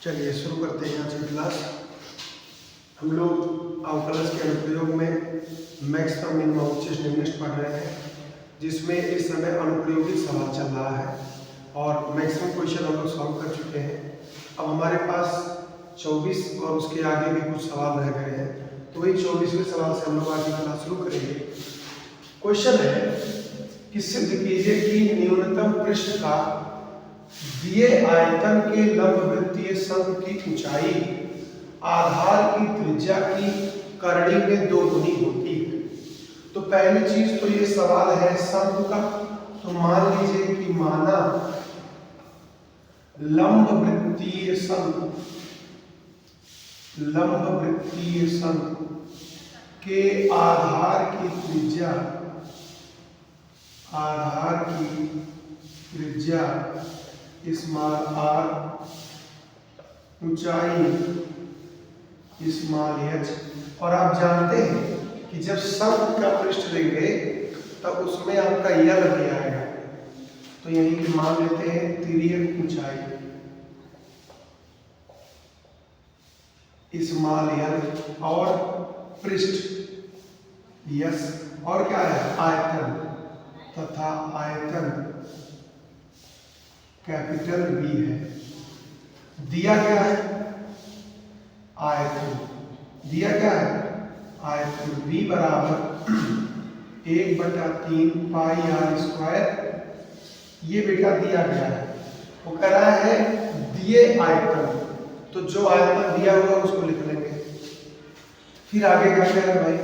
चलिए शुरू करते हैं आज की क्लास। हम लोग अवकलज के अनुप्रयोग में मैक्स का मिनिमम अवशिष्ट निम्नलिखित पढ़ रहे हैं, जिसमें इस समय अनुप्रयोगिक सवाल चल रहा है और मैक्सिमम क्वेश्चन हम लोग सॉल्व कर चुके हैं। अब हमारे पास 24 और उसके आगे भी कुछ सवाल रह गए हैं, तो वही 24वें सवाल से हम लोग आज की क्लास शुरू करेंगे। क्वेश्चन है कि सिद्ध कीजिए कि न्यूनतम पृष्ठ का दिए आयतन के लंबवृत्तीय शंकु की ऊंचाई आधार की त्रिज्या की करड़ी में 2 गुनी होती है। तो पहली चीज तो ये सवाल है शंकु का, तो मान लीजिए कि माना लंबवृत्तीय शंकु के आधार की त्रिज्या स्मॉल आर, ऊंचाई स्मॉल एच। और आप जानते हैं कि जब शंकु का पृष्ठ लेंगे तब उसमें आपका यल भी आएगा, तो यहीं की मान लेते हैं तिर्यक ऊंचाई स्मॉल यल और पृष्ठ यस, और क्या है आयतन, तथा आयतन कैपिटल बी है। दिया क्या है आयतन, दिया क्या है आयतन बी बराबर 1/3 पाई आर स्क्वायर। ये बेटा दिया गया है, वो कह रहा है दिए आयतन, तो जो आयतन दिया हुआ उसको लिख लेंगे। फिर आगे क्या कह रहा है भाई,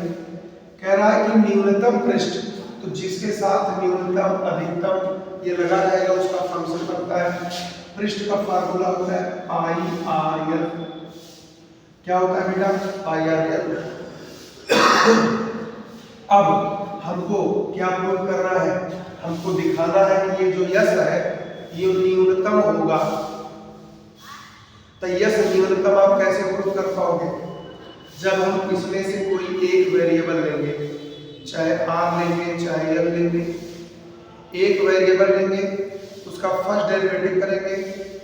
कह रहा है कि न्यूनतम पृष्ठ, तो जिसके साथ न्यूनतम अधिकतम ये लगा रहेगा उसका फंक्शन बनता है। पृष्ठ का फार्मूला होता है पाई आर एल। क्या होता है बेटा पाई आर एल। अब हमको क्या प्रूव करना है, हमको दिखाना है कि ये जो यस है ये न्यूनतम होगा। तो यस न्यूनतम आप कैसे प्रूव कर पाओगे, जब हम इसमें से कोई एक वेरिएबल लेंगे, चाहे आर लेंगे चाहे एल लेंगे, एक वेरिएबल लेंगे उसका फर्स्ट डेरिवेटिव करेंगे,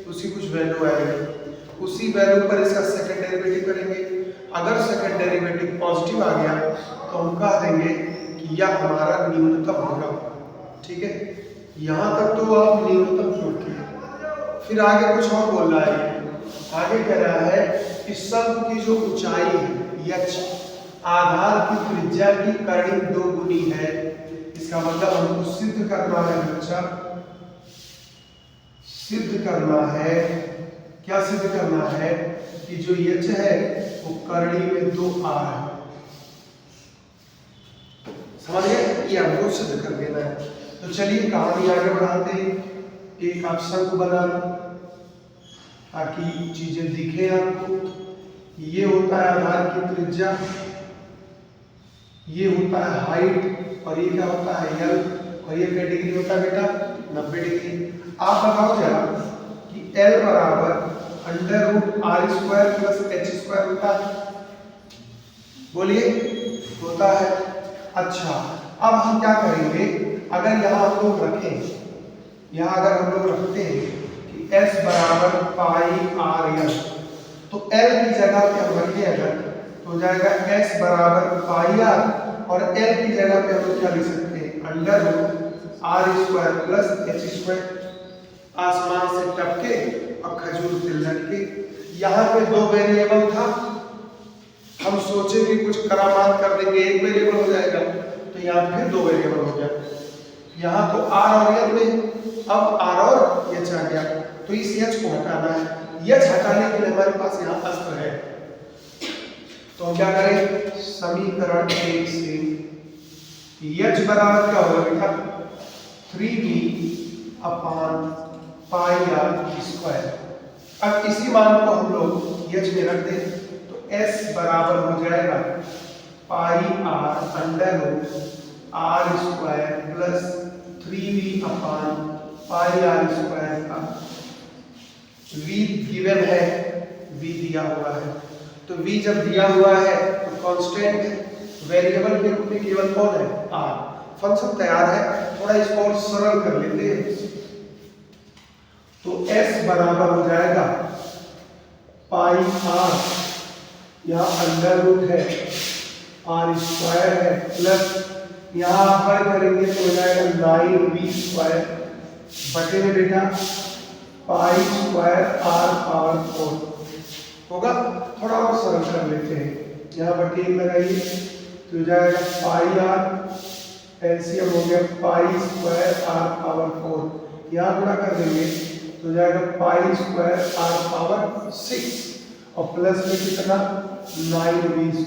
उसी कुछ वैल्यू आएगी, उसी वैल्यू पर इसका सेकंड डेरिवेटिव करेंगे। अगर सेकंड डेरिवेटिव पॉजिटिव आ गया तो हम कह देंगे कि यह हमारा न्यूनतम होगा। ठीक है, यहाँ तक तो आप न्यूनतम प्रूव किए। फिर आगे कुछ और बोल रहा है, आगे कह रहा है कि शंकु की जो ऊंचाई है एच आधार की त्रिज्या की करड़ी 2 गुनी है। इसका मतलब हमको सिद्ध करना है बच्चा, सिद्ध करना है, क्या सिद्ध करना है कि जो एच है वो करड़ी में 2 आर है। समझ गए, ये हमको सिद्ध कर देना है। तो चलिए कहानी आगे बढ़ाते हैं। एक आप शंकु बना लो ताकि चीजें दिखे आपको। ये होता है आधार की त्रिज्या, ये होता है हाइट, और ये क्या होता है यल, और ये क्या डिग्री होता है बेटा 90 डिग्री। आप बताओ जरा कि L बराबर √r² प्लस h² होता है, बोलिए होता है। अच्छा अब हम क्या करेंगे, अगर यहाँ हम लोग रखें, यहाँ अगर हम लोग रखते हैं कि s बराबर पाई आर एल, तो L की जगह पे हम रखें अगर, तो हो जाएगा s बराबर पाई आर, और L की जगह पे हम लोग क्या लिख सकते हैं √r² प्लस h²। आसमान से टपके और खजूर से लटके। यहाँ पे 2 वेरिएबल था, हम सोचे कि कुछ करामात कर देंगे, एक वेरिएबल हो जाएगा, तो यहाँ फिर 2 वेरिएबल हो गया। यहाँ तो r और एल में, अब r और एच आ गया, तो इस एच को हटाना है। एच हटाने के लिए हमारे पास यहाँ अस्त्र है, तो हम क्या करें, समीकरण 1 से एच बराबर क्या होगा बेटा 3v/πr²। अब इसी मान को हम लोग एच में रख दें, तो s बराबर हो जाएगा पाई आर √r² प्लस 3v/πr² का v गिवन है, v दिया हुआ है, तो v जब दिया हुआ है तो कांस्टेंट वेरिएबल के रूप में केवल कौन है r। फंक्शन तैयार है, थोड़ा इसको और सरल कर लेते हैं। तो s बराबर हो जाएगा आर, यहाँ अंडर रूट है आर स्क्वायर है, प्लस यहाँ आप हल करेंगे तो हो जाएगा 9v² बटे में बेटा पाई स्क्वायर आर पावर 4 होगा। थोड़ा और सरल कर लेते हैं, यहाँ बटे 1 लगाइए तो हो जाएगा पाई आर, एलसीएम हो गया पाई स्क्वायर आर पावर 4, यहाँ गुणा कर देंगे तो हो जाएगा पाई स्क्वायर आर पावर 6 और प्लस में कितना 9v²।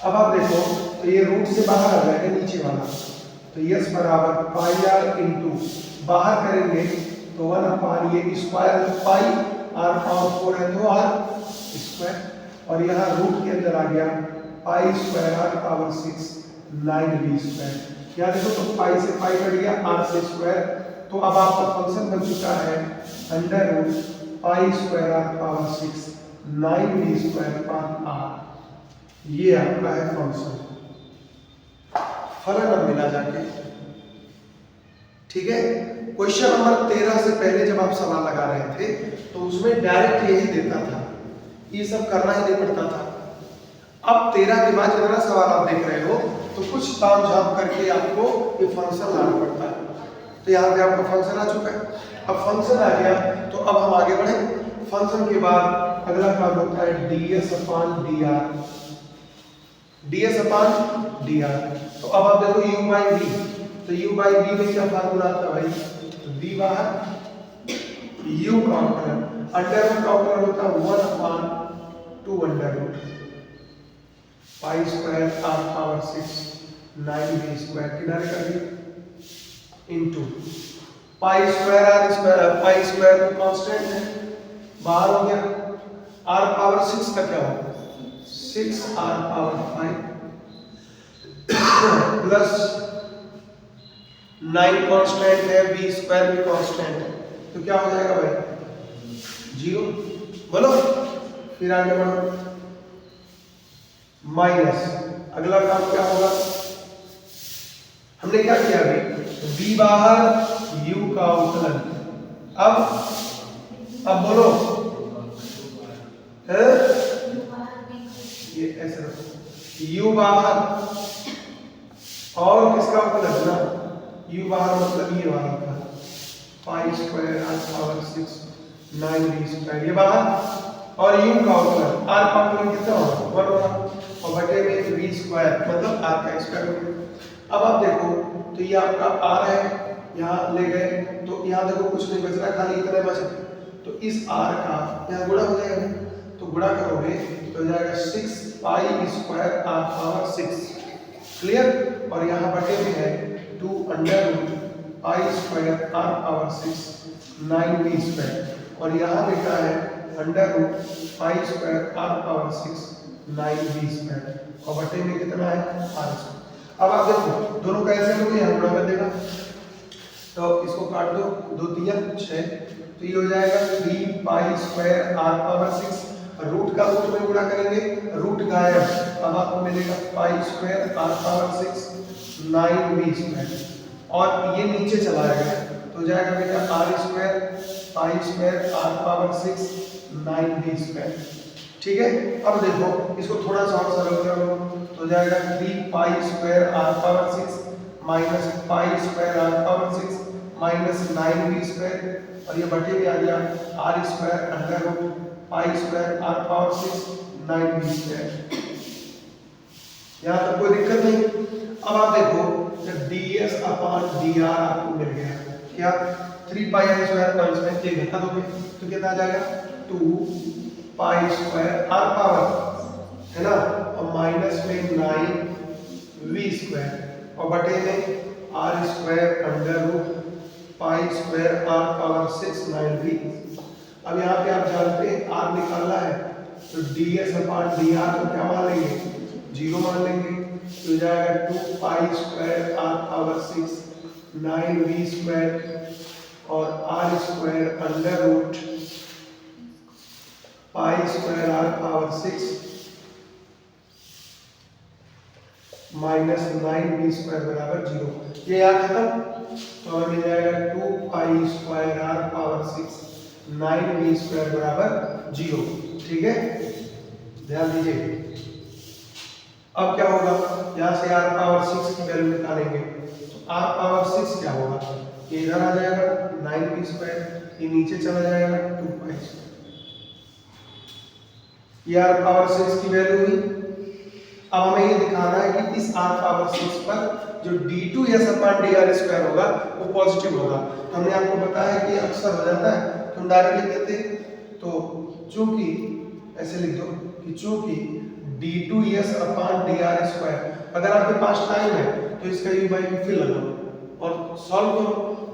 अब आप देखो तो ये रूट से बाहर आ जाएगा नीचे वाला, तो यस बराबर पाई आर इंटू बाहर करेंगे तो 1/, ये स्क्वायर पाई आर पावर 4 है तो आर स्क्वायर, और यहाँ रूट के अंदर आ गया पाई स्क्वायर आर पावर 6 9v²। यहाँ देखो तो पाई से पाई कट गया, आर से स्क्वायर, तो अब आपका फंक्शन बन चुका है under root pi square are power 6 9v² पर आर। ये आपका है फंक्शन, फलन अब मिला जाके। ठीक है, क्वेश्चन नंबर 13 से पहले जब आप सवाल लगा रहे थे तो उसमें डायरेक्ट यही देता था, ये सब करना ही नहीं पड़ता था। अब 13 के बाद जितना सवाल आप देख रहे हो तो कुछ ताम झाम करके आपको ये फंक्शन लाना पड़ता है। तो यहाँ पे आपका फंक्शन आ चुका है। अब फंक्शन आ गया तो अब हम आगे बढ़े। फंक्शन के बाद अगला काम होता है ds/dr, ds/dr। तो अब आप देखो u/v, तो u/v में क्या फार्मूला आता है भाई, v बाहर u counter, under root counter होता है 1/2 under root pi square are power 6 9v², किनारे कर दिया into pi square R square, pi square तो कांस्टेंट है बाहर हो गया, आर पावर 6 का क्या होगा 6 आर पावर 5 प्लस 9 कांस्टेंट है, v² भी कांस्टेंट है, तो क्या हो जाएगा भाई 0। बोलो फिर आगे बढ़ो, माइनस अगला काम क्या होगा, हमने क्या किया अभी v बाहर u का अवकलन। अब बोलो है ये ऐसे रखो u बाहर और किसका अवकलन ना, u बाहर मतलब ये वाला था पाई स्क्वायर आर पावर 6 9v², ये बाहर और u का अवकलन, r का अवकलन कितना होगा 1 होगा और बटे में v² मतलब r का स्क्वायर हो गया। अब आप देखो तो ये आपका r है, यहाँ ले गए तो यहाँ देखो कुछ नहीं बच रहा, खाली इतना बचा, तो इस r का यहाँ गुणा हो जाएगा, तो गुणा करोगे तो हो जाएगा 6 pi square are power 6, clear. और यहाँ बटे में है 2 under root pi square are power 6 9v², और यहाँ लिखा है under root pi square are power 6 9v², और बटे में कितना है r²। अब आप देखो दोनों कैसे होंगे, यहाँ गुणा कर देगा तो इसको काट दो, 2 3 6, तो ये हो जाएगा 3 pi square are power 6, root का रूट में गुणा करेंगे, रूट गायब, अब आपको मिलेगा पाई स्क्वायर आर पावर 6 9v², और ये नीचे चला जाएगा तो हो जाएगा बेटा r² pi square are power 6 9v²। ठीक है, अब देखो इसको थोड़ा सा और सरल कर लो तो हो जाएगा 3 pi square are power 6 minus pi square are power 6 minus 9v², और ये बटे में आ गया r² under root pi square are power 6 9v²। यहाँ तक कोई दिक्कत नहीं। अब आप देखो ds/dr आपको मिल गया, क्या 3 पाई r² कांस्टेंट ये घटा दोगे तो कितना आ जाएगा 2 पाई स्क्वायर आर पावर है ना, और माइनस में 9v² और बटे में r² under root pi square are power 6 9v। अब यहाँ पे आप जानते हैं r निकालना है तो ds/dr को क्या मान लेंगे 0 मान लेंगे, तो हो जाएगा 2 पाई स्क्वायर आर पावर 6 9v² और r² under root pi square are power 6 minus 9v² बराबर 0। ये यहाँ खत्म, तो हमें मिल जाएगा 2 पाई स्क्वायर आर पावर 6 9v² बराबर 0। ठीक है, ध्यान दीजिए। अब क्या होगा, यहाँ से r पावर 6 की वैल्यू निकालेंगे तो r पावर 6 क्या होगा, ये इधर आ जाएगा 9v², ये नीचे चला जाएगा 2π²। ये r पावर 6 की वैल्यू हुई। अब हमें ये दिखाना है कि इस r पावर 6 पर जो d2s/dr² होगा वो पॉजिटिव होगा। तो हमने आपको बताया कि अक्सर हो जाता है तो हम डायरेक्ट लिख देते हैं। तो चूंकि ऐसे लिख दो कि चूंकि d2s/dr², अगर आपके पास टाइम है तो इसका u/v फिर लगाओ और सॉल्व करो।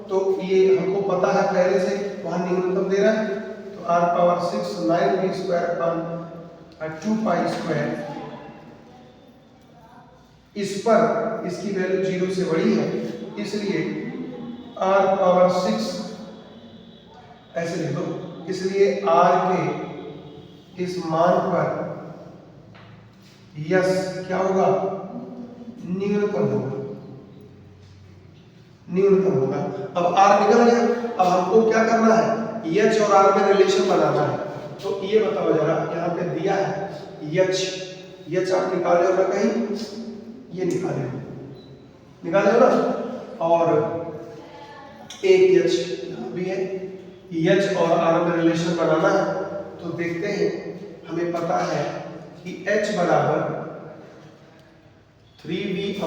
तो ये हमको पता है पहले से, वहां न्यूनतम दे रहा है तो r पावर 6 9v²/2π², इस पर इसकी वैल्यू 0 से बड़ी है, इसलिए r पावर 6 ऐसे लिख दो, इसलिए r के इस मान पर यस क्या होगा, न्यूनतम होगा, न्यूनतम होगा। अब r निकल गया, अब हमको क्या करना है, h और r में रिलेशन बनाना है। तो ये बताओ जरा, यहाँ पे दिया है h आप निकाले हो ना कहीं, ये निकाले हो ना, और एक h यहाँ भी है, h और r में रिलेशन बनाना है। तो देखते हैं, हमें पता है कि h बराबर 3v/πr²,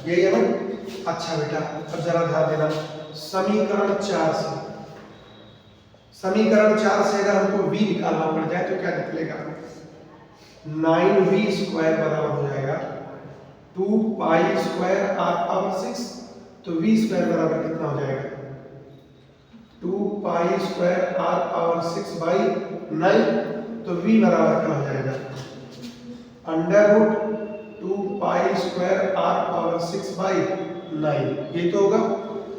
यही है ना। अच्छा बेटा, अब जरा ध्यान देना, समीकरण 4 से अगर हमको v निकालना पड़ जाए तो क्या निकलेगा, 9v² बराबर हो जाएगा 2π²r⁻⁶। तो v² बराबर कितना हो जाएगा, 2π²r⁻⁶/9। तो v बराबर क्या हो जाएगा, √2π²r⁻⁶/9। ये तो होगा।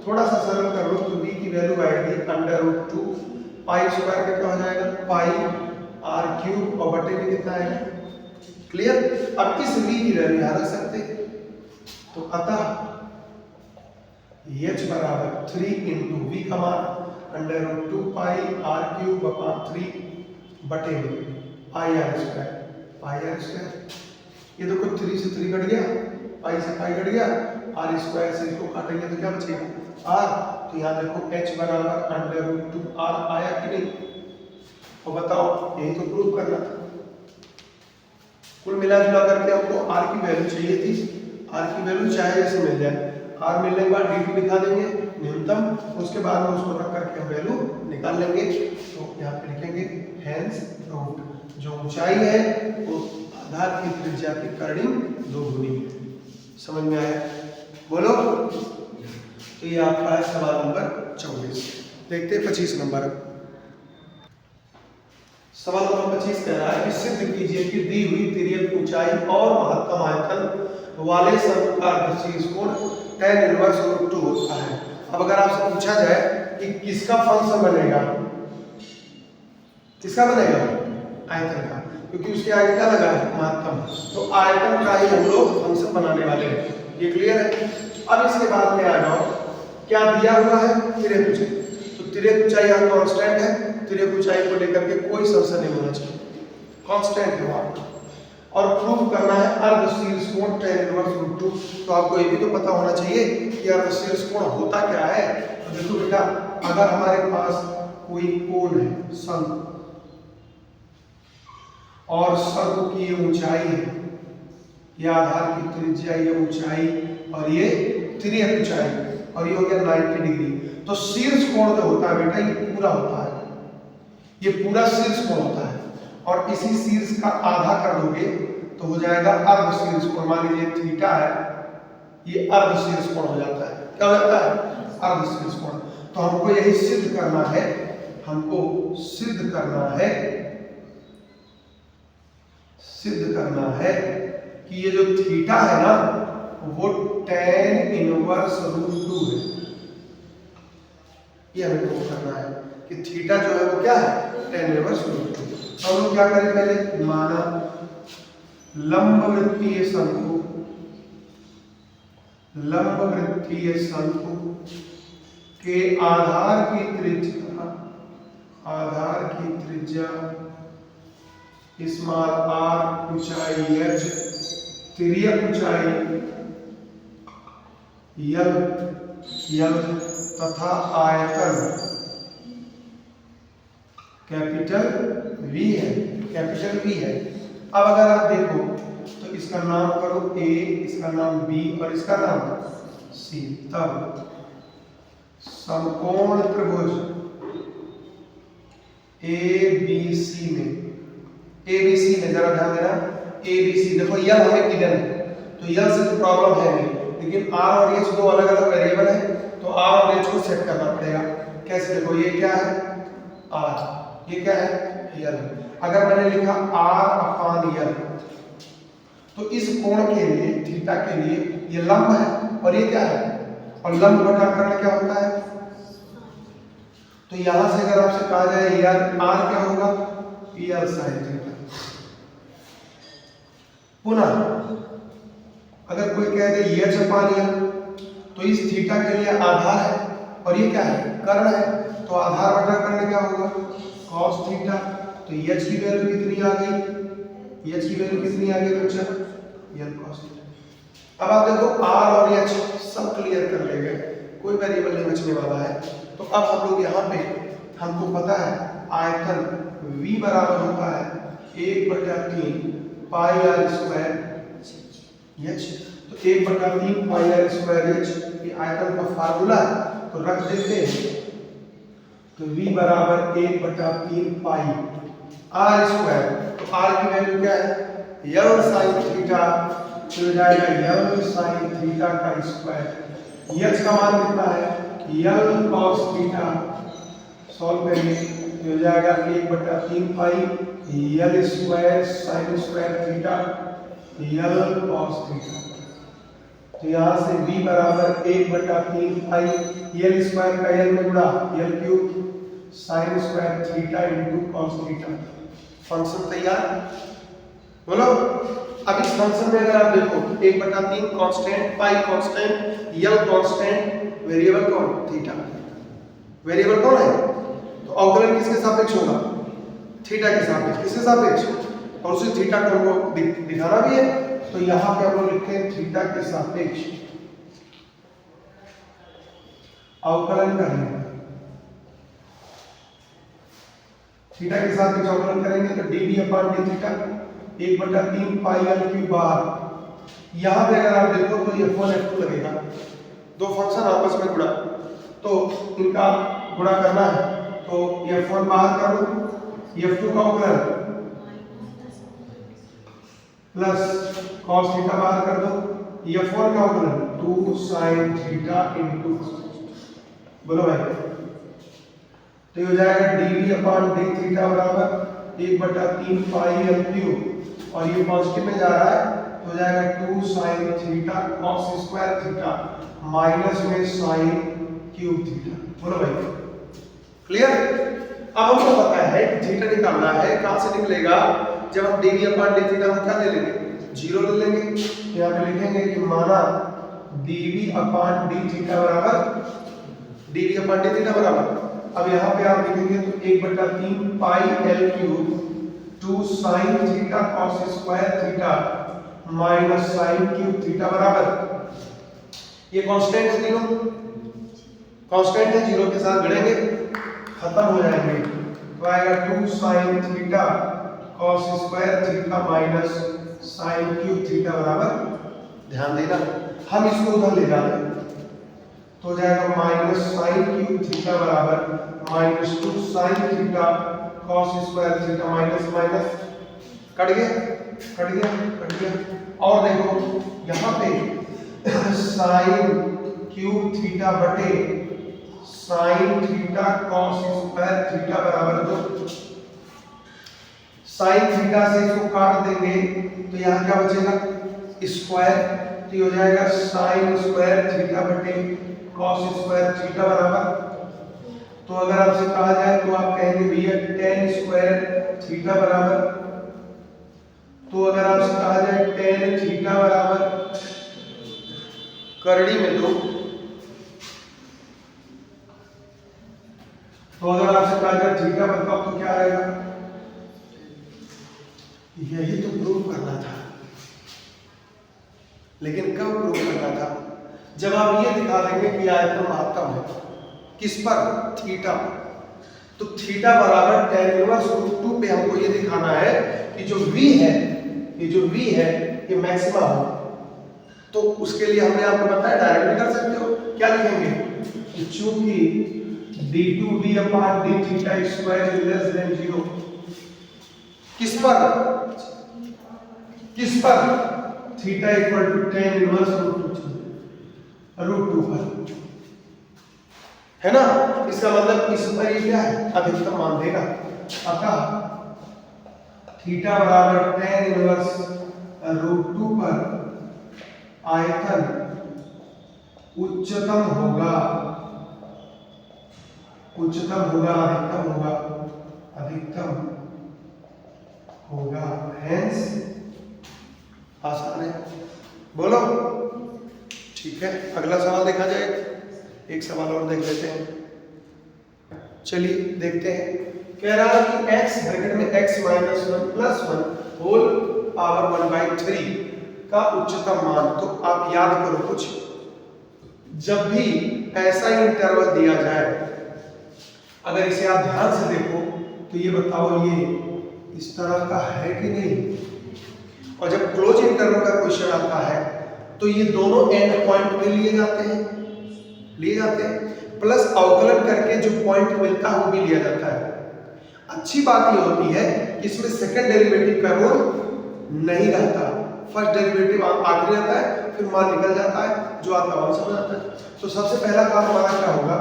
थोड़ा सा सरल कर लो तो v की वैल्यू आएगी √2π² कितना हो जाएगा, πr³ और बटे में कितना आएगा। क्लियर। अब किस v की वैल्यू यहाँ रख सकते, तो अतः h बराबर 3 × v का मान √2πr³/3 बटे में πr²। ये तो कुछ 3 से 3 कट गया, पाई से पाई कट गया, r² से इसको काटेंगे तो क्या बचेगा, r। तो यहाँ देखो h बराबर √2r आया कि नहीं। और बताओ, यही तो प्रूव करना था। कुल मिला जुला करके हमको r की वैल्यू चाहिए थी, r की वैल्यू चाहे जैसे मिल जाए, r मिलने के बाद d2 दिखा देंगे न्यूनतम, उसके बाद में उसको रख करके हम वैल्यू निकाल लेंगे। तो यहाँ पे लिखेंगे हेंस प्रूव्ड, जो ऊंचाई है वो आधार की त्रिज्या की कर्णिम 2 गुनी है। समझ में आया, बोलो। तो ये आपका है सवाल नंबर 24। देखते हैं 25 नंबर। सवाल नंबर 25 कह रहा है कि सिद्ध कीजिए कि दी हुई तिर्यक ऊंचाई और महत्तम आयतन वाले शंकु का शीर्ष कोण tan इनवर्स √2 होता है। अब अगर आपसे पूछा जाए कि किसका फंक्शन बनेगा, किसका बनेगा, आयतन का, क्योंकि उसके आगे क्या लगा है, महत्तम। तो आयतन का ही हम लोग फंक्शन बनाने वाले हैं। ये क्लियर है। अब इसके बाद में आ जाओ, क्या दिया हुआ है, तिर्यक ऊंचाई। तो तिर्यक ऊंचाई यहाँ कांस्टेंट है, तिर्यक ऊंचाई को लेकर के कोई संशय नहीं होना चाहिए, कांस्टेंट है वहां। और प्रूव करना है अर्ध शीर्ष कोण tan इनवर्स √2। तो आपको ये भी तो पता होना चाहिए कि अर्ध शीर्ष कोण होता क्या है। तो देखो बेटा, अगर हमारे पास कोई कोण है शंकु, और शंकु की ये ऊंचाई है, ये आधार की त्रिज्या, ये ऊंचाई, और ये तिर्यक ऊंचाई, और ये हो गया 90 डिग्री। तो शीर्ष कोण जो होता है बेटा, ये पूरा होता है, ये पूरा शीर्ष कोण होता है। और इसी शीर्ष का आधा कर दोगे तो हो जाएगा अर्ध शीर्ष कोण। मान लीजिए थीटा है, ये अर्ध शीर्ष कोण हो जाता है। क्या हो जाता है, अर्ध शीर्ष कोण। तो हमको यही सिद्ध करना है, हमको सिद्ध करना है कि ये जो थीटा है ना, वो tan इनवर्स √2 है। ये हमें प्रूव करना है कि थीटा जो है वो क्या है, tan इनवर्स √2। हम लोग क्या करें, पहले माना लंबवृत्तीय शंकु के आधार की त्रिज्या स्मॉल r, ऊंचाई h, तिर्यक ऊंचाई l तथा आयतन कैपिटल V है। अब अगर आप देखो तो इसका नाम करो A, इसका नाम B और इसका नाम C, तब समकोण त्रिभुज ABC में जरा ध्यान देना, ABC देखो यह हमें गिवन है तो यह से तो प्रॉब्लम है नहीं, लेकिन R और H दो अलग अलग वेरिएबल है तो R और H को सेट करना पड़ेगा। कैसे? देखो ये क्या है R, ये क्या है L। अगर मैंने लिखा R अपान L तो इस कोण के लिए थीटा के लिए ये लंब है और ये क्या है, और लंब बटा कर्ण क्या होता है, तो यहां से अगर आपसे कहा जाए यार R क्या होगा, L sin थीटा। पुनः अगर कोई कह दे H अपान L तो इस थीटा के लिए आधार है और ये क्या है, कर्ण है, तो आधार बटा कर्ण क्या होगा, cos थीटा। तो H की वैल्यू कितनी आ गई बच्चा, L cos थीटा। अब आप देखो R और H सब क्लियर कर ले गए, कोई वेरिएबल नहीं बचने वाला है। तो अब हम लोग यहाँ पे हमको पता है आयतन V बराबर होता है 1/3 पाई r स्क्वायर h, तो 1/3 पाई r स्क्वायर h ये आयतन का फार्मूला है, तो रख देते हैं। तो V बराबर 1/3 पाई r स्क्वायर, तो r की वैल्यू क्या है, L sin थीटा, तो हो जाएगा L sin थीटा का स्क्वायर। h का मान कितना है, L cos थीटा, सॉल्व करिए तो हो जाएगा 1/3 पाई L square sin square theta L cos theta. तो यहाँ से V बराबर 1/3 पाई L स्क्वायर का L में गुणा L cube sin square theta into cos theta. Function तैयार, बोलो। अब इस फंक्शन में अगर आप देखो 1/3 कांस्टेंट, पाई कांस्टेंट, L कांस्टेंट, वेरिएबल कौन, थीटा। वेरिएबल कौन है, तो अवकलन किसके सापेक्ष होगा, थीटा के सापेक्ष। किसके सापेक्ष, और उसी थीटा को हमको दिखाना भी है, तो यहाँ पे हम लोग लिखते हैं थीटा के सापेक्ष अवकलन करेंगे। थीटा के सापेक्ष अवकलन करेंगे तो dv अपान d थीटा 1/3 पाई l क्यूब बार। यहाँ पे अगर आप देखो तो f1 f2 लगेगा, दो फंक्शन आपस में गुणा, तो इनका गुणा करना है, तो f1 बाहर कर दो, f2 का अवकलन प्लस cos थीटा बाहर कर दो, f1 का अवकलन 2 sin थीटा इनटू, बोलो भाई। तो ये हो जाएगा dv अपान d थीटा बराबर 1/3 पाई l क्यूब, और ये पॉजिटिव में जा रहा है तो हो जाएगा 2 sin theta cos square theta minus में sin क्यूब थीटा। बोलो भाई, क्लियर। अब हमको पता है कि थीटा निकालना है, कहां से निकलेगा, जब हम dv अपान d थीटा हम क्या ले लेंगे, 0 ले लेंगे। तो यहाँ पे लिखेंगे कि माना dv अपान d थीटा बराबर, अब यहाँ पे आप लिखेंगे तो 1/3 पाई l cube 2 sin theta cos square theta minus sin cube theta बराबर, ये कांस्टेंट है, तीनों कांस्टेंट है, 0 के साथ भिड़ेंगे खत्म हो जाएंगे, तो आएगा 2 sin theta cos square theta minus sin cube theta बराबर, ध्यान देना हम इसको उधर ले जाते हैं, तो हो जाएगा माइनस sin क्यूब थीटा बराबर minus 2 sin theta cos square theta minus minus cut गया। और देखो यहाँ पे sin क्यूब थीटा बटे sin theta cos square theta बराबर 2। sin थीटा से इसको काट देंगे तो यहाँ क्या बचेगा, स्क्वायर, तो हो जाएगा sin स्क्वायर थीटा बटे cos स्क्वायर थीटा बराबर, तो अगर आपसे कहा जाए तो आप कहेंगे भैया tan स्क्वायर थीटा बराबर, तो अगर आपसे कहा जाए tan थीटा बराबर करड़ी में 2, तो अगर आपसे कहा जाए थीटा बताओ तो क्या आएगा? यही तो प्रूव करना था, लेकिन कब प्रूव करना था? जब आप ये दिखा देंगे कि आयतन महत्तम है किस पर? थीटा पर। तो थीटा बराबर tan इनवर्स रूट 2 पे हमको ये दिखाना है कि जो v है, ये जो v है ये मैक्सिमा हो। तो उसके लिए हमने आपको बताया डायरेक्ट भी कर सकते हो। क्या लिखेंगे कि चूंकि d2v upon d theta square is less than 0 किस पर? किस पर? Theta equal to tan inverse root 2 पर, है ना? इसका मतलब इस पर ये क्या है? अधिकतम मान देगा। अतः थीटा बराबर tan इनवर्स रूट 2 पर आयतन उच्चतम होगा, उच्चतम होगा, अधिकतम होगा, अधिकतम होगा। हेंस आसान है, बोलो। ठीक है, अगला सवाल देखा जाए। एक सवाल और देख लेते हैं। चलिए देखते हैं। कह रहा है कि x ब्रैकेट में x minus 1 plus 1 whole power 1/3 का उच्चतम मान। तो आप याद करो कुछ, जब भी ऐसा इंटरवल दिया जाए, अगर इसे आप ध्यान से देखो तो ये बताओ ये इस तरह का है कि नहीं। और जब क्लोज इंटरवल का क्वेश्चन आता है तो ये दोनों एंड पॉइंट में लिए जाते हैं, प्लस अवकलन करके जो पॉइंट मिलता है वो भी लिया जाता है। अच्छी बात ये होती है कि इसमें सेकंड डेरिवेटिव का रोल नहीं रहता, फर्स्ट डेरिवेटिव आखिरी रहता है, फिर मान निकल जाता है, जो आता है समझ आता है। तो सबसे पहला काम हमारा क्या होगा?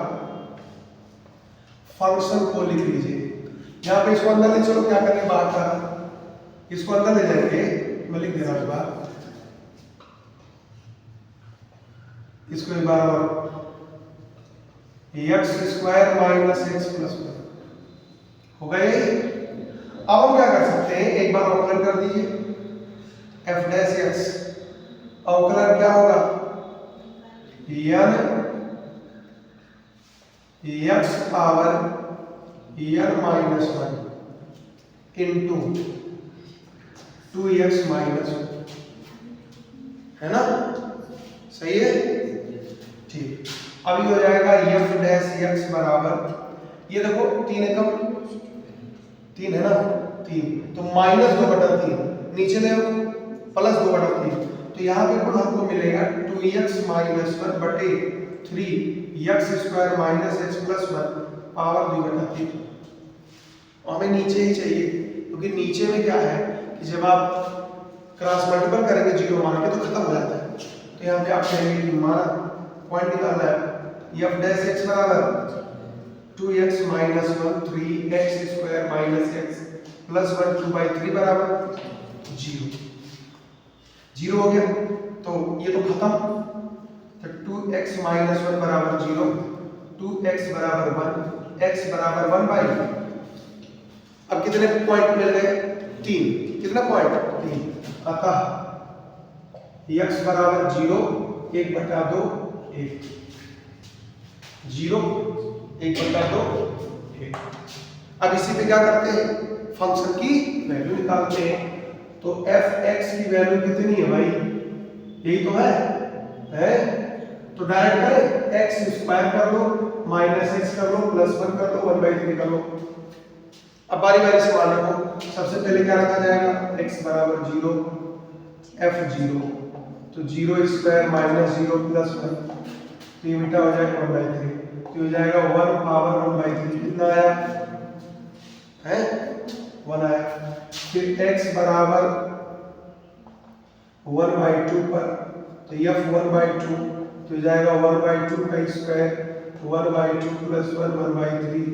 फंक्शन को लिख लीजिए। यहाँ पे इसको अंदर ले चलो, क्या करेंगे बाहर का, इसको अंदर ले जाएंगे। मैं लिख दे रहा हूँ बात, इसको एक बार और, x square minus x plus 1 हो गया। अब हम क्या कर सकते हैं, एक बार अवकलन कर दीजिए। एफ डैश एक्स अवकलन क्या होगा? N X power n minus 1 into 2x minus 1, है ना? सही है, ठीक। अभी हो जाएगा f डैश x बराबर, ये देखो 3 एकम 3 है ना, 3 तो माइनस 2/3, नीचे ले प्लस 2/3, तो यहाँ पे कुल हमको मिलेगा 2x माइनस 1 बटे 3 x square minus x plus 1 power 2/3। हमें नीचे ही चाहिए, क्योंकि नीचे में क्या है कि जब आप क्रॉस मल्टीपल करेंगे 0 मान के तो खत्म हो जाता है। तो यहाँ पे आप कहेंगे कि हमारा पॉइंट निकालना है f डैश x बराबर 2x minus 1 3x square minus x plus 1 2/3 बराबर 0 हो गया। तो ये तो खत्म, तो 2x माइनस 1 बराबर 0, 2x बराबर 1, x बराबर 1/। अब कितने पॉइंट मिल गए? 3। कितना पॉइंट? 3। अतः x बराबर 0 1/2 1, 0 1/2 1। अब इसी पे क्या करते हैं, फंक्शन की वैल्यू निकालते हैं। तो f(x) की वैल्यू कितनी है भाई? यही तो है? तो डायरेक्ट करें, x स्क्वायर कर लो, माइनस x कर लो, प्लस 1 कर लो, 1/3 कर लो। अब बारी बारी से मान रखो। सबसे पहले क्या रखा जाएगा? x बराबर 0, f 0, तो 0 स्क्वायर माइनस 0 प्लस 1, तो ये बेटा हो जाएगा 1/3, तो हो जाएगा 1 पावर 1/3। कितना आया है? 1 आया। फिर x बराबर 1/2 पर, तो f 1/2, तो हो जाएगा 1/2 का स्क्वायर 1/2 प्लस 1 1/3।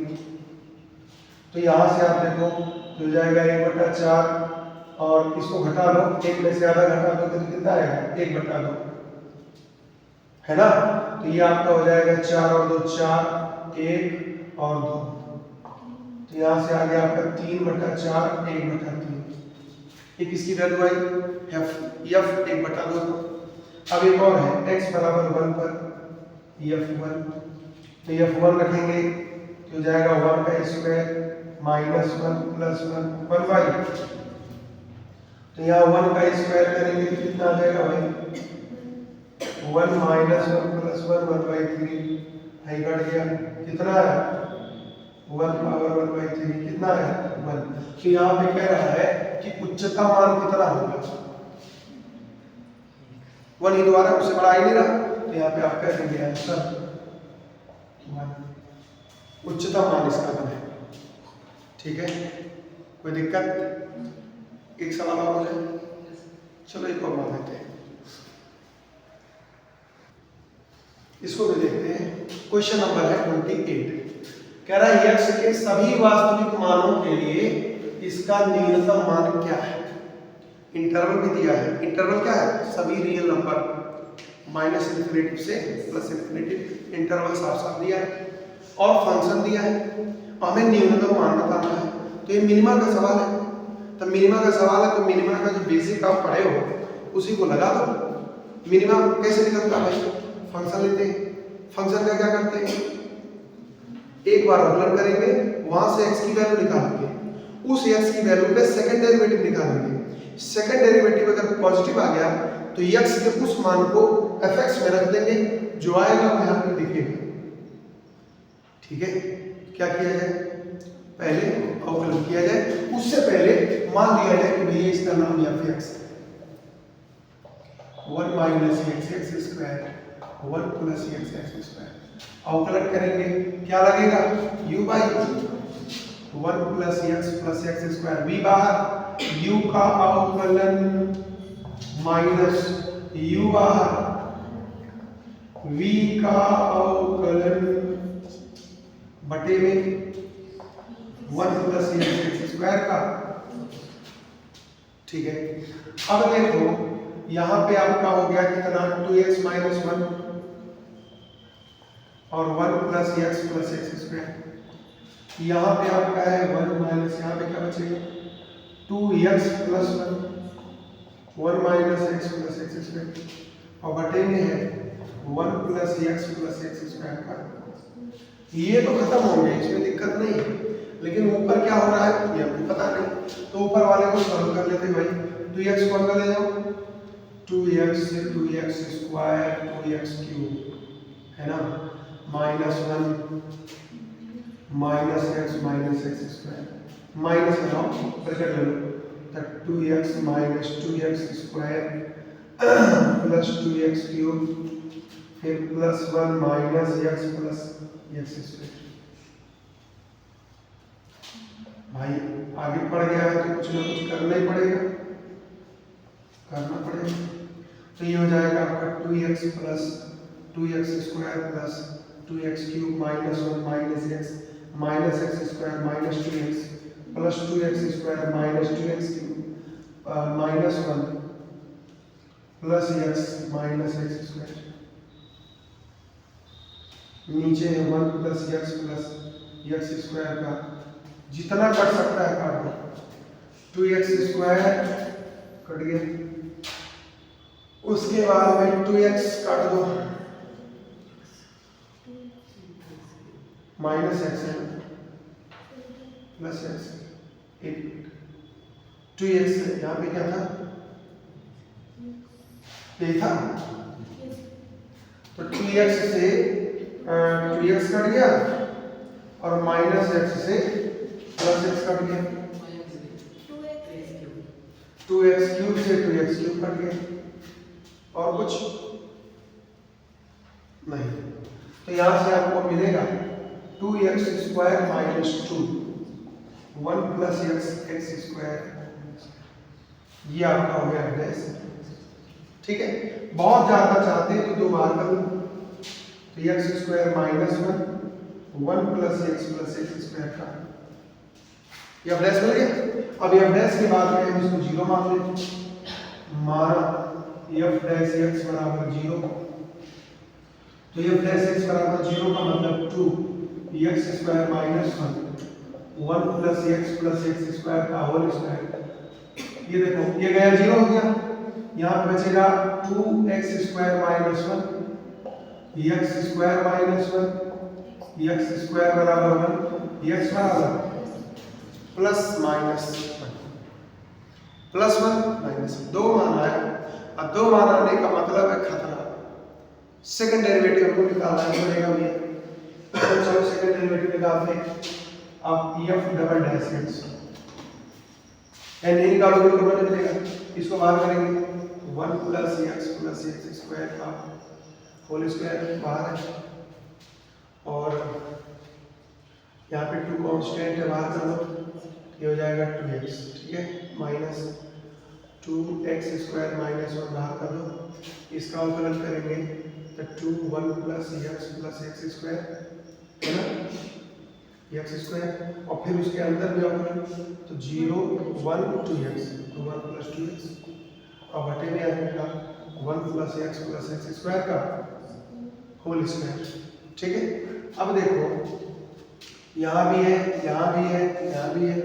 तो यहाँ से आप देखो तो हो जाएगा 1/4, और इसको घटा लो, एक में से आधा घटा दो तो कितना आएगा? 1/2, है ना? तो ये आपका हो जाएगा 4 और 2 4, 1 और 2, तो यहाँ से आ गया आपका 3/4 1/3। ये किसकी वैल्यू आई? f 1/2। अब एक और है, x बराबर 1 पर f1, तो f1 रखेंगे तो हो जाएगा 1 का स्क्वायर माइनस 1 प्लस 1 बाई, तो यहाँ 1 का स्क्वायर करेंगे तो कितना आ जाएगा भाई 1 माइनस 1 प्लस 1/3 है, कट गया, कितना है 1 पावर 1/3 कितना है 1। तो यहाँ पे कह रहा है कि उच्चतम मान कितना होगा 1 ही दोबारा, उससे बड़ा ही नहीं रहा, तो यहाँ पे आप कह देंगे आंसर 1 उच्चतम मान इसका 1 है। ठीक है, कोई दिक्कत? एक सवाल और हो जाए, चलो एक और मान लेते हैं, इसको भी देखते हैं। क्वेश्चन नंबर है 28, कह रहा है x के सभी वास्तविक मानों के लिए इसका न्यूनतम मान क्या है। इंटरवल भी दिया है, इंटरवल क्या है सभी रियल नंबर -∞ से +∞, इंटरवल साफ साफ दिया है और फंक्शन दिया है, हमें न्यूनतम मान बताना है। तो ये मिनिमा का सवाल है, तो मिनिमा का सवाल है तो मिनिमा का जो बेसिक आप पढ़े हो उसी को लगा दो। मिनिमा कैसे निकलता है भाई, फंक्शन लेते हैं, फंक्शन का क्या करते हैं एक बार अवकलन करेंगे, वहां से x की वैल्यू निकालेंगे, उस x की वैल्यू पे सेकंड डेरिवेटिव निकालेंगे, सेकंड डेरिवेटिव अगर पॉजिटिव आ गया तो x के उस मान को fx में रख देंगे, जो आएगा वो यहाँ पे दिखेगा। ठीक है, क्या किया जाए, पहले अवकलन किया जाए, उससे पहले मान लिया जाए कि भैया इसका नाम f(x) है। 1 minus x square 1 plus x square, अवकलन करेंगे क्या लगेगा u by 1 plus x square, v बाहर, u का अवकलन माइनस u बाहर, v का अवकलन बटे में 1 प्लस x स्क्वायर का। ठीक है, अब देखो यहाँ पे आपका हो गया कितना 2x माइनस 1 और 1 प्लस x स्क्वायर, यहाँ पे आपका है 1 माइनस, यहाँ पे क्या बचेगा 2x plus 1 minus x square, और बटे में है 1 प्लस x स्क्वायर का। ये तो खत्म हो गए, इसमें दिक्कत नहीं है, लेकिन ऊपर क्या हो रहा है ये हमको पता नहीं, तो ऊपर वाले को सॉल्व कर लेते भाई। 2x को अंदर ले जाओ, 2x से 2x स्क्वायर 2x क्यूब है ना, minus 1 minus x square, minus लगाओ ब्रैकेट ले लो, तो 2x minus 2x square plus 2x cube, फिर plus 1 minus x plus x square. भाई आगे पढ़ गया है तो कुछ ना कुछ करना ही पड़ेगा, करना पड़ेगा। तो ये हो जाएगा आपका 2x plus 2x square plus 2x cube minus 1 minus x square minus 2x plus 2x square minus 2x cube minus 1 plus x minus x square, नीचे है 1 प्लस x स्क्वायर का, जितना कट सकता है काट दो, 2x स्क्वायर कट गया, उसके बाद में 2x काट दो, माइनस x है प्लस x, 2x यहाँ पे क्या था ये था, तो 2x से 2x कट गया और माइनस x से प्लस x कट गया, 2x क्यूब से 2x क्यूब कट गया, और कुछ नहीं। तो यहां से आपको मिलेगा 2x square minus 2 1 plus x square, ये आपका हो गया प्लस। ठीक है, बहुत ज्यादा चाहते हैं तो दो बार कर लो, तो x square minus 1 plus x square का, यह प्लस मिल गया। अब यह प्लस के बाद में हम इसको जीरो मान लेते, माना f डैश x बराबर 0, तो f डैश x बराबर 0 का मतलब 2 x square minus 1 plus x square का होल स्क्वायर। ये देखो ये गया 0 हो गया, यहाँ पे बचेगा 2x square minus 1 x square minus 1 x square बराबर 1, एक्स बराबर प्लस माइनस 1, प्लस 1 माइनस 2 माना है। अब 2 मान आने का मतलब है खतरा, सेकंड डेरिवेटिव हमको निकालना पड़ेगा भैया। तो चलो सेकंड डेरिवेटिव निकालते हैं। अब f double dash x n नहीं निकालोगे तो नहीं मिलेगा, इसको बाहर करेंगे 1 प्लस एक्स स्क्वायर का होल स्क्वायर बाहर है, और यहाँ पे 2 कांस्टेंट है, बाहर कर दो, ये हो जाएगा 2x, ठीक है, माइनस 2x स्क्वायर माइनस 1 बाहर कर दो, इसका अवकलन करेंगे तो 2 1 प्लस एक्स स्क्वायर है ना, एक्स स्क्वायर, और फिर उसके अंदर भी अवकलन तो 0 1 2x तो 1 प्लस 2x और बटे में आ जाएगा 1 प्लस एक्स स्क्वायर का होल स्क्वायर, ठीक है। अब देखो यहाँ भी है, यहाँ भी है, यहाँ भी है,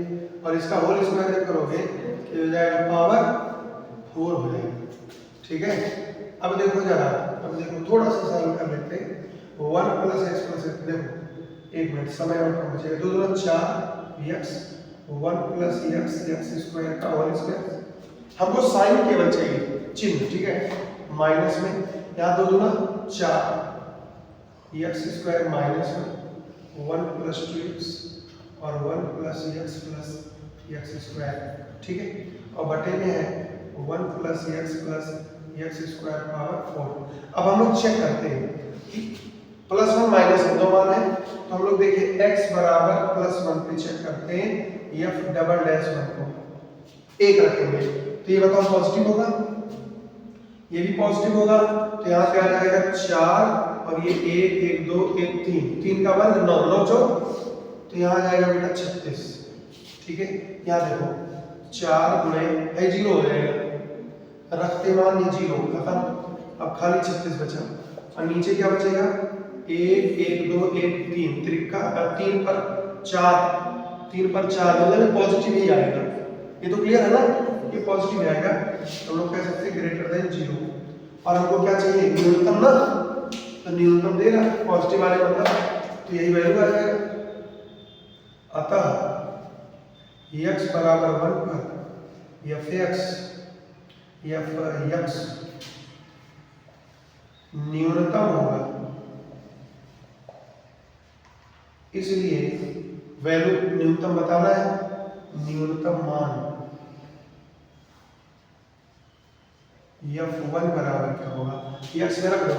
और इसका होल स्क्वायर जब करोगे तो हो जाएगा पावर 4 हो जाएगा, ठीक है। अब देखो जरा, अब देखो थोड़ा सा सरल कर लेते हैं, 1 प्लस एक्स, देखो एक मिनट समय और कम बचेगा, 2 2 4 एक्स 1 प्लस एक्स स्क्वायर का होल स्क्वायर, हमको साइन केवल चाहिए, चिन्ह, ठीक है, माइनस में यहाँ 2 2 4 x square minus 1 plus 2x और 1 प्लस एक्स स्क्वायर, ठीक है, और बटे में है 1 प्लस एक्स स्क्वायर पावर 4। अब हम लोग चेक करते हैं कि प्लस 1 माइनस 2 मान है, तो हम लोग देखिए x बराबर प्लस 1 पे चेक करते हैं, एफ डबल डैश 1 को 1 रखेंगे तो ये बताओ पॉजिटिव होगा, ये भी पॉजिटिव होगा, तो यहाँ पे आ जाएगा 4 और ये 1 1 2 1 3, 3 का वर्ग 9 9 जो, तो यहाँ आ जाएगा बेटा 36, ठीक है। यहाँ देखो 4 गुणे है 0 हो जाएगा, रखते मान ये 0 खत्म, अब खाली 36 बचा, और नीचे क्या बचेगा 1 1 2 1 3, त्रिका 3 पर 4 मतलब पॉजिटिव ही आएगा, ये तो क्लियर है ना, ये पॉजिटिव आएगा, तो हम लोग कह सकते हैं ग्रेटर देन 0, और हमको क्या चाहिए न्यूनतम ना, तो न्यूनतम दे रहा पॉजिटिव वाले मतलब, तो यही वैल्यू आ जाएगा। अतः x बराबर 1 पर एफ एक्स न्यूनतम होगा, इसलिए वैल्यू न्यूनतम बताना है, न्यूनतम मान f1 बराबर क्या होगा, x में रख दो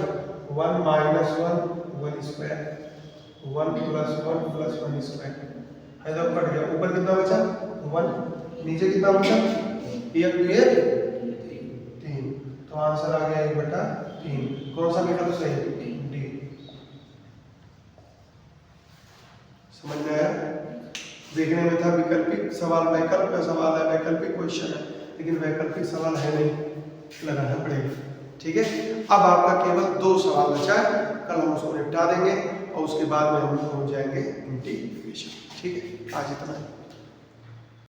1 माइनस 1 स्क्वायर 1 प्लस 1 स्क्वायर है, तो कट गया, ऊपर कितना बचा 1, नीचे कितना बचा 1 3, तो आंसर आ गया 1/3, कौन सा विकल्प सही, डी। समझ में आया, देखने में था वैकल्पिक सवाल, वैकल्प का सवाल है, वैकल्पिक क्वेश्चन है, लेकिन वैकल्पिक सवाल है नहीं, लगाना पड़ेगा, ठीक है। अब आपका केवल 2 सवाल बचा है, कल हम उसको निपटा देंगे और उसके बाद में हम हो जाएंगे इंटीग्रेशन, ठीक है। आज इतना है।